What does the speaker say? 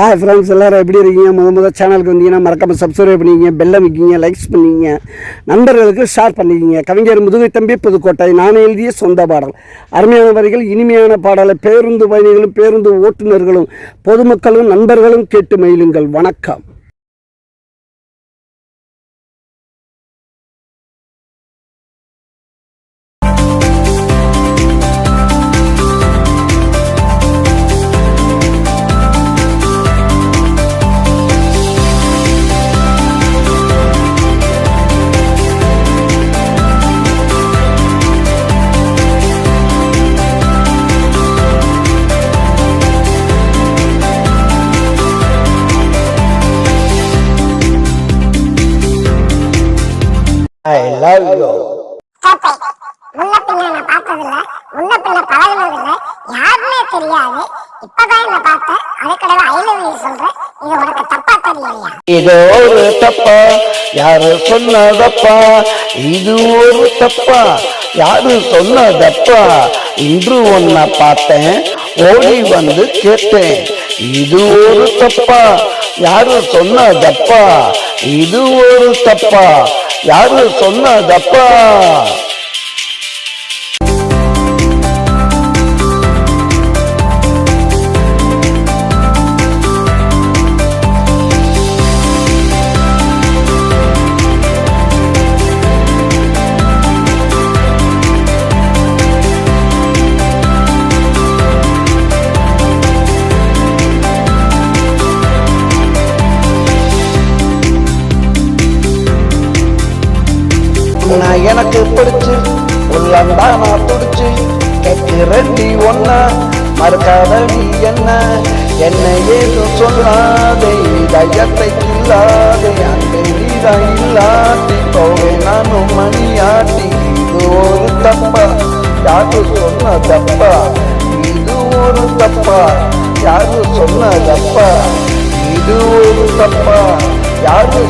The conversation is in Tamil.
ஹாய் ஃப்ரெண்ட்ஸ், எல்லோரும் எப்படி இருக்கீங்க? முதல் சேனலுக்கு வந்தீங்கன்னா மறக்காமல் சப்ஸ்கிரைப் பண்ணிக்கிங்க, பெல்லை வைக்கிங்க, லைக்ஸ் பண்ணிக்கிங்க, நண்பர்களுக்கு ஷேர் பண்ணிக்கிங்க. கவிஞர் முதுகை தம்பி புதுக்கோட்டை. நான் எழுதிய சொந்த பாடல். அருமையான வரிகள், இனிமையான பாடலை பேருந்து பயணிகளும் பேருந்து ஓட்டுநர்களும் பொதுமக்களும் நண்பர்களும் கேட்டு மகிழுங்கள். வணக்கம். I love you. முன்ன பின்ன நான் பார்த்ததில்ல, முன்ன பின்ன பழகினதில்லை, யாருமே தெரியாது. இப்பதான் என்ன பார்த்தேன், அதுக்கடவை ஐ லவ் யூ சொல்றேன். இது உனக்கு தப்பா தெரியலையா? இது ஒரு தப்பா, யாரு சொன்னதப்பா? இது ஒரு தப்பா, யாரு சொன்னதப்பா? இன்று ஒன்ன பார்த்தேன், ஓடி வந்து கேட்டேன். இது ஒரு தப்பா, யாரு சொன்னதப்பா? இது ஒரு தப்பா, யாரு சொன்னதப்பா? எனக்கு பிடிச்சு உள்ளந்தா நான் துடிச்சு கேட்கிறேன்டி ஒன்ன மறுக்காதடி என்ன ஏதும் சொல்லாதே, தையத்தை இல்லாதே, அங்கே நீதான் இல்லாட்டி போவே நானும் மணியாட்டி. இது ஒரு தப்பா, யாரு சொன்னதப்பா? இது ஒரு தப்பா, யாரு சொன்னதப்பா? இது ஒரு தப்பா, யாரு